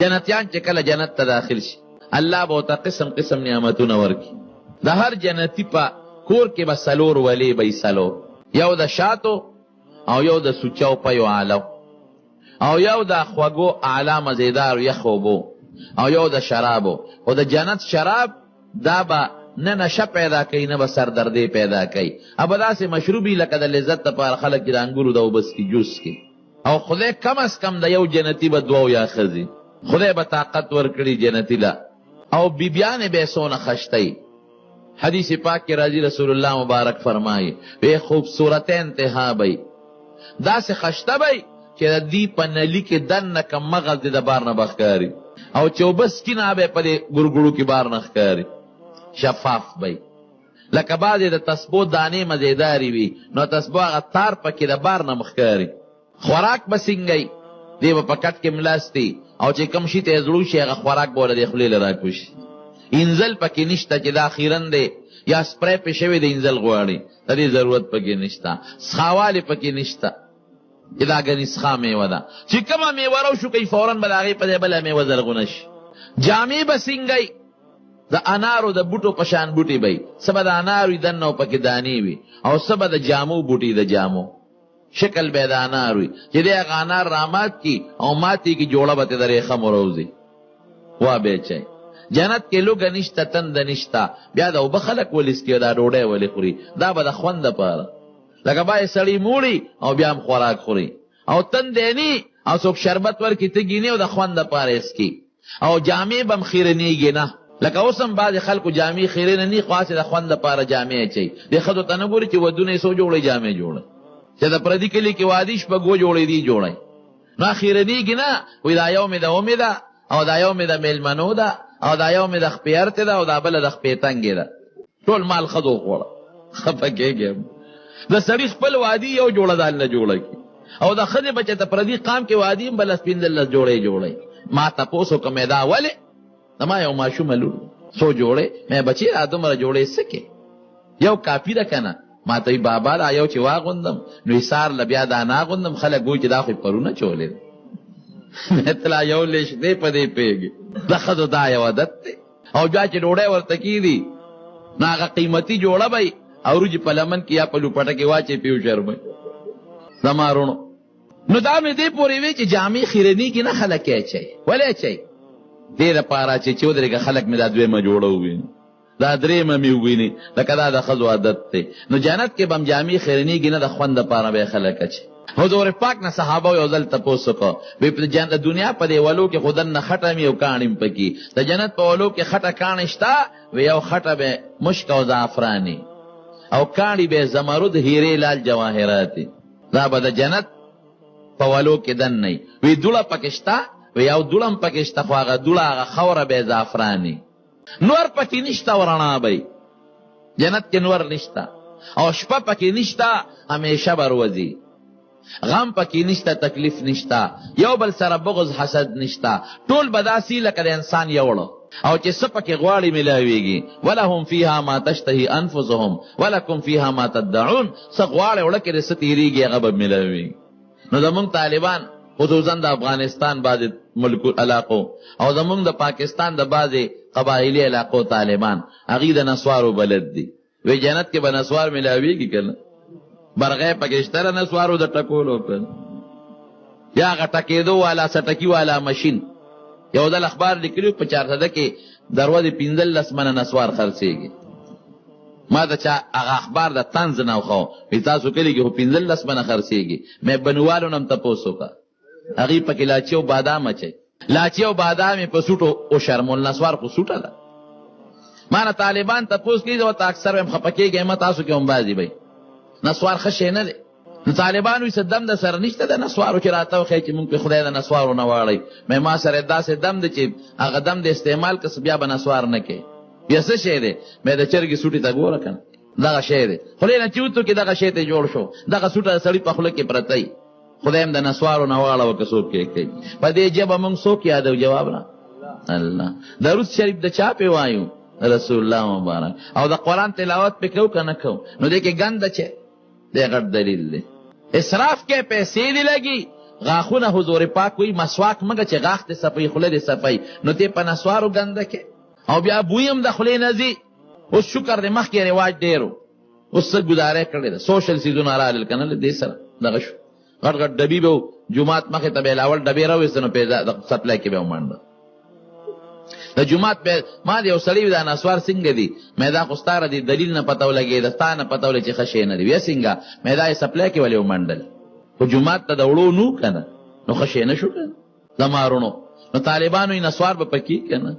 جنتیان چې کله جنت ته داخل شي الله به ورته قسم قسم نعمتونه ورکړي. د هر جنتي په کور کې به څلور ولې به څلور، یو د شاتو او یو د سوچو پیو آلو او یو د خوږو اعلی مزیدار یخ اوبو او یو د شرابو. او د جنت شراب دا به نه نشه پیدا کوي نه به سردردی پیدا کوي، ابه داسې مشروبي لکه د لذت لپاره خلک چې د انګورو د اوبس کې جوس کې. او خدای کم از کم د یو جنتي به دوه یا ښځې خدای به طاقت ورکړي جنتي له، او بیبیانې به یې څونه خشتئ. حدیث پاک کې راځي رسول الله مبارک فرمایي وی خوبصورت انتها بی داسې خشته بی چې د دې په نلي کې دننه کم مغز د بار نه بښکاري او چې اوبه سکینه به په دې ګورګوړو کې بار نه ښکاري، شفاف بی لکه بعضې د تسبو دانې مزیدارې وي نو تسبو هغه تار پکې د بار نه مښکاري. خوراک به څنګه دی به په کټ کې ملاستي او چې کم شي ته یې زړو شي هغه خوراک به له دې خولې له راکوشي. انزل پکې نشته چې دا خیرن دی یا سپری پې شوی د انزل غواړي، د دې ضرورت پکې نشته. څښاوالې پکې نشته چې دا ګنې څښا میوه ده، چې کومه میوه روشو کوي فوراً به د هغې په ځای بله میوه زرغونه شي. جامې به څنګه د انارو د بوټو په شان بوټي به څه به د انارو دننه او پکې دانې وي او څه به د جامو بوټي د جامو شکل به د انار وي چې دی هغه انار رامات کی او ماتې کې جوړه به تې د ریخم وروځي. وا بیچی جنت کې لوږه نشته تنده نشته، بیا د اوبه خلک ولس کې دا ډوډۍ ولې خوري، دا به د خوند دپاره لکه باید سړی موړي او بیا هم خوراک خوري او تندی نی او څوک شربت ورکړي تږي نه او د خوند دپاره یې څکي. او جامې به هم خیرنېږي نه، لکه اوس هم بعضې خلکو جامې خیرنه نی خو هسې د خوند دپاره جامې اچوي. دې ښځو ته نه ګوري چې ودونه یې څو جوړی جامې جوړی چې د پردي کلي کې واده شپږ جوړې دي جوړی نو خیرنېږي نه. وایي دا یو مې د اومې ده او دا یو مې د میلمنو ده او دا یو مې د خپې ارتې ده او دا بله د خپې تنګې ده، ټول مال ښځو خوړه. خفه کېږم د سړي خپل وادي یو جوړه دال نه جوړه کړي او د ښځې به چې د پردي قام کې وادي هم بله پنځلس جوړې جوړی. ما تپوس وکړم دا ولې زما یو ماشومه لور څو جوړې مې بچي را دومره جوړې څه کې یو کافي ده که نه؟ ما ته بابا دا یو چې واغوندم نو ایسار له بیا دا ناغوندم خلک ګوي چې دا خو یې پرونه چولې ده. مطلع یو لیش دی په دې پوهېږي د ښځو دا یو عادت دی. او بیا چې ډوډۍ ورته کېږي نو هغه قیمتي جوړه به او روجې په لمن کې یا په لوپټه کې واچوي پیو شرمئ زما روڼو. نو دا مې دې پورې وی چې جامې خیرنېږي نه خلک یې اچوي. ولې اچوي؟ دې دپاره چې ودرېږه خلک مې دا دویمه جوړه وویني دا درېیمه مې وویني لکه دا د ښځو عادت دی. نو جنت کې به هم جامې خیرنېږي نه د خوند دپاره به یې خلک اچوي. حضور پاک نه صحابه یو ځل تپوس وکړه وایي د دنیا په دې ولو کې خو دننه خټه مې او کاڼې م پکې، د جنت په ولو کې خټه کاڼې شته وی یو خټه به مشک او زعفرانې او کاڼې به زمرد هیرې لال جواهراتې. دا به د جنت په ولو کې دننه وی دوړه پکې شته وی یو دوړه م پکې شته خو هغه دوړه هغه خوره به زعفرانې. نور پکې نشته او رڼا به جنت کې نور نشته او شپه پکې نشته همیشه به روځي. غم پکې نشته تکلیف نشته یو بل سره بغض حسد نشته، ټول به داسې لکه د انسان یوړه او چې څه پکې غواړي ملاویږي. ولهم فیها ما تشتهي انفسهم ولکم فیها ما تدعون. څه غواړي وړه کې د څه تېرېږي هغه به ملاویږي. نو زمونږ طالبان خصوصا د افغانستان بعضې ملکو علاقو او زمونږ د پاکستان د بعضې قبایلي علاقو طالبان هغوی د نسوارو بلد دي. وی جنت کې به نسوار ملاویږي که نه؟ برغې پکې شته د نسوارو د ټکولو که یا هغه ټکېدو والا سټکي والا مشین. یو ځل اخبار لیکلي په چارسده کې دروازې 15 منه نسوار خرڅېږي. ما د چا هغه اخبار د طنز نه وښو وایي تاسو کلي کې خو 15 منه خرڅېږي. مې بنوالو نه هم تپوس وکړه هغوی پکې لاچي او بادام اچوي. لاچي او بادام یې په سوټو وشرمول، نسوار خو سوټه ده. ما نه طالبان تپوس کوي زه ورته اکثر وایم خفه کېږئ مه تاسو کې هم بعضې به نسوار ښه شی نه دی. نو طالبان وایي څه دم د سره نشته د نسوارو چې راته وښیي چې مونږ پې خدای د نسوارو نه واړئ. مې ما سره داسې دم دی چې هغه دم د استعمال کس بیا به نسوار نه کوي. بیا څه شی دی؟ مې د چرګې سوټي ته ګوره که نه دغه شی دی. خولې نه چوتو کې دغه شی ته جوړ شو، دغه سوټه د سړي په خوله کې پرتی. خدای هم د نسوارو نه واړوه که څوک یې کوي. په دې ژبه مونږ څوک یادو؟ جواب نه الله. درود شریف د چا پې وایو؟ رسول الله مبارک. او د قرآن تلاوت پې کوو که نه کوو؟ نو دې کې ګنده چې دی غټ دلیل دی. اسراف کې پیسې دی لګي غاخونه حضور پاک وی مسواک مګه چې غاښ دې صفی خوله دې صفی نو ته په نسوارو ګنده کې او بیا بویم د خولې نه ځي. اوس شکر دې مخکې رواج ډېر اوس څه ګزاره کړې ده سوشل سیزونه رالل که نه دې سره دغه شو غټ غټ ډبي به جومات مخې ته به یې لاول ډبې راویسته نو د سپلای کې به یې ومنډه د جومات به ما د یو سړي دا نسوار څنګه دي مې دا خو ستا د دلیل نه پته ولګېده ستا نه پته ولګېد چې ښه شی نه دي ویې څنګه مې دا یې سپلای کې ولې ومنډل خو جومات ته د وړو نو که نه نو ښه شی نه شو که زما وروڼو نو طالبانو یې نسوار به پکې که نه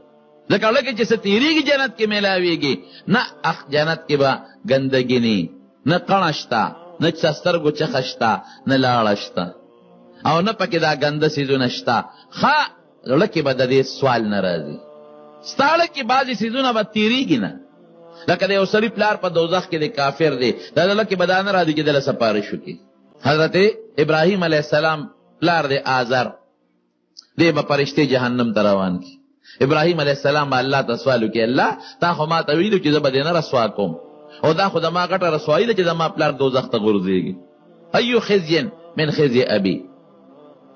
ځکه لکه چې څه تېرېږي جنت کې میلاویږي نه جنت کې به ګندګي نه قڼه شته نه سترګو چخه شته نه لاړه شته او نه پکې دا ګنده څیزونه شته ښه زړه کې به د دې سوال نه راځي ستا زړه کې بعضې څیزونه به تېرېږي نه لکه د یو سړي پلار په دوزخ کې د کافر دی دا زړه کې به دا نه راځي چې دله سپارش وکړي حضرت ابراهیم علیه السلام پلار دی آزر دی به فرشتې جهنم ته روان کړي ابراهیم علیه السلام به الله ته سوال وکړي الله تا خو ما ته ویلو چې زه به دې نه رسوا کوم او دا خو زما غټه رسوایي ده چې زما پلار دوزخ ته غورځېږي ایو خزي من خزي ابي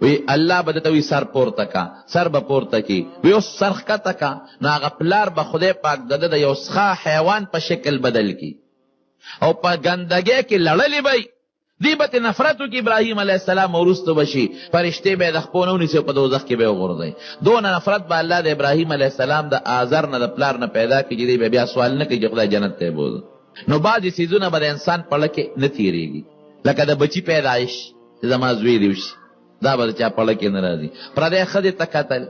وی الله به درته وي سر پورته کا سر به پورته کی وی اوس سر ښکته کا نو هغه پلار به خدای پاک د ده د یو څښا حیوان په شکل بدل کی او په ګندګۍ کې لړلې به دی به ترې نفرت وکړي ابراهیم علیه السلام وروسته به شي فرشتې به یې د خپو نه ونیسي او په دوزخ کې به یې وغورځوي دونه نفرت به الله د ابراهیم علیه السلام د آزر نه د پلار نه پیدا کړي چې دی به بیا سوال نه کوي چې خدای جنت ته یې بوځه نو بعضې څیزونه به د انسان په ړه کې نه تېرېږي لکه د بچي پیدایش چې زما زوی دې وشي دا به د چا په ړه کې نه راځي پردی ښځې ته کتل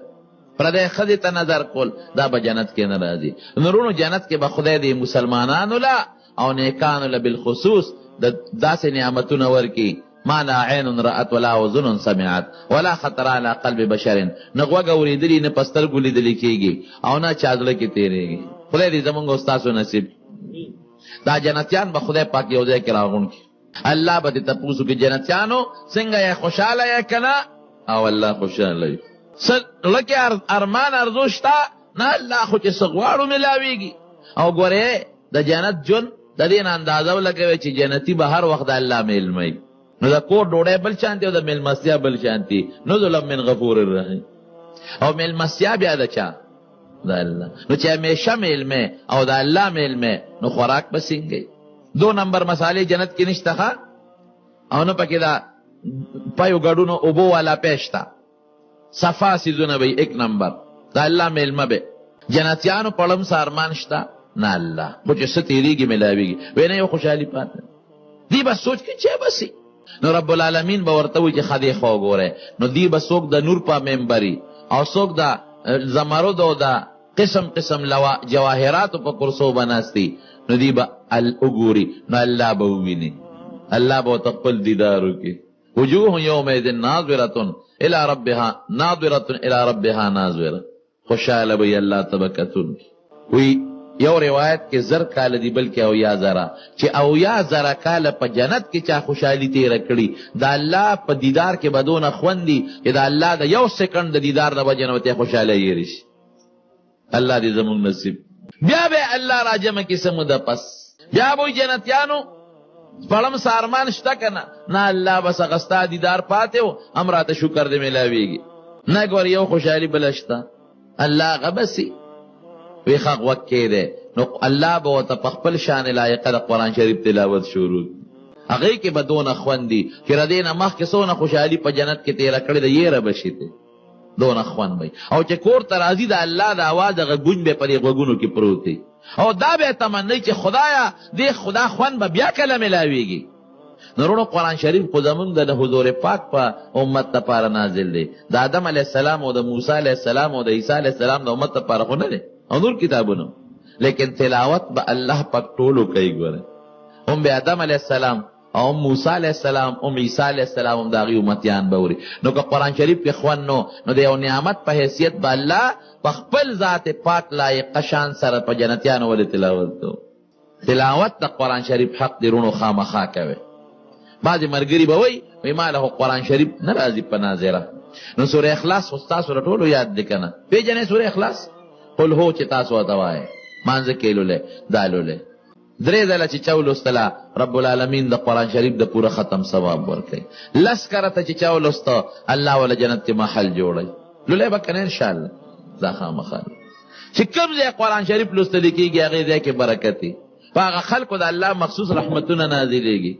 پردی ښځې ته نظر کول دا به جنت کې نه راځي نورونو جنت کې به خدای دې مسلمانانو له او نیکانو له بالخصوص د داسې نعمتونه ورکي ما لا عین رأت ولا اذن سمعت ولا خطر علی قلب بشر نه غوږ اورېدلي نه په سترګو لیدلي کېږي او نه چا زړه کې تېرېږي خدای دې زمونږ او ستاسو نصیب دا جنتیان به خدای پاک یو ځای کې راغونډ کړي الله به دې تپوس وکړي جنتیانو څنګه یې خوشحاله یې که نه او الله خوشحاله وي زړه کې ارمان ارزو شته نه الله خو چې څه غواړو میلاویږي او ګورې د جنت ژوند د دې نه اندازه ولګوئ چې جنتي به هر وخت د الله میلمه نو د کور ډوډۍ بل شانتي او د میلمستیا بل شانتي نزلا من غفور الرحیم او میلمستیا بیا د چا د الله نو چې همیشه میلمه او د الله میلمه نو خوراک به څنګه دو نمبر مسالې جنت کې نشته ښه او نه پکې دا پایو ګډونو اوبو والا پیشته صفا څیزونه به ایک نمبر د الله میلمه به جنتیانو پړم سارمان شته نه الله خو چې څه تېرېږي میلاویږي وی نه یو خوشحالي پاته دی به سوچ کې چې بسي نو رب العالمین به ورته وایي چې ښه دی خو وګورئ نو دی به څوک د نور په ممبري او څوک د زمرد او د قسم قسم جواهراتو په کرسو به ناستي نو دی به وګوري نو الله به وویني الله به ورته خپل دیدار وکړي وجوه یومئذ ناظرة الی ربها ناظره خوشحاله به الله ته به کتونکي وی یو روایت کې زر کاله دی بلکې اویا زره چې اویا زره کاله په جنت کې چا خوشحالي تېره کړي د الله په دیدار کې به دونه خوند دي چې د الله د یو سکنډ د دیدار د وجې نه ورته خوشحاله هېرې شي الله دې زموږ نصیب بیا به الله راجمع کې څه موده پس بیا به جنتیانو پړم سارمان شته که نه الله بس هغه ستا دیدار پاتې و هم راته شکر دې میلاویږي نه ګور یو خوشحالي بله شته الله هغه بسي وی خاق وقت کې دی نو الله به ورته په خپل شان لایقه د قرآن شریف تلاوت شروع هغې کې به دونه خوند دي چې د دې نه مخکې څونه خوشحالي په جنت کې تېره کړې ده یېره به شي دی دونه خوند به او چې کور ته راځي د الله د اواز هغه ګونج به په دې غوږونو کې پروت دی او دا به تمنی چې خدایا دې خدا خوند به بیا کله میلاویږي نورونو قرآن شریف خو زمونږ د حضور پاک په امت دپاره نازل دی د آدم علیه السلام او د موسی علیه السلام او د عیسی علیه السلام د امت دپاره خو نه دی او نور کتابونو لیکن تلاوت به الله پاک ټولو کوي ګوره هم به آدم علیه السلام او موسی علیه السلام او عیسی علیه السلام هم د هغې امتیان به اوري نو که قرآن شریف کې خوند نو د یو نعمت په حیثیت به الله په خپل ذات پاک لایقه شان سره په جنتیانو ولې تلاوت کوو تلاوت د قرآن شریف حق دی رونو خامخا کوي بعضې ملګري به وایي ما له قرآن شریف نه راځي په ناظره نو سوره اخلاص خو ستاسو له ټولو یاد دی که نه پېژنئ سوره اخلاص قل هو چې تاسو ورته وایئ مانځه کې لولئ دا لولئ درې ځله چې چا ولوستله رب العالمین د قرآن شریف د پوره ختم ثواب ورکوي. 10 کرته چې چا ولوسته الله ولا جنت کې محل جوړوي. لولی به کنه انشاءالله دا خامخا چې کوم ځای قرآن شریف لوستل کېږي هغې ځای کې برکت وي، په هغه خلکو د الله مخصوص رحمتونه نازلېږي.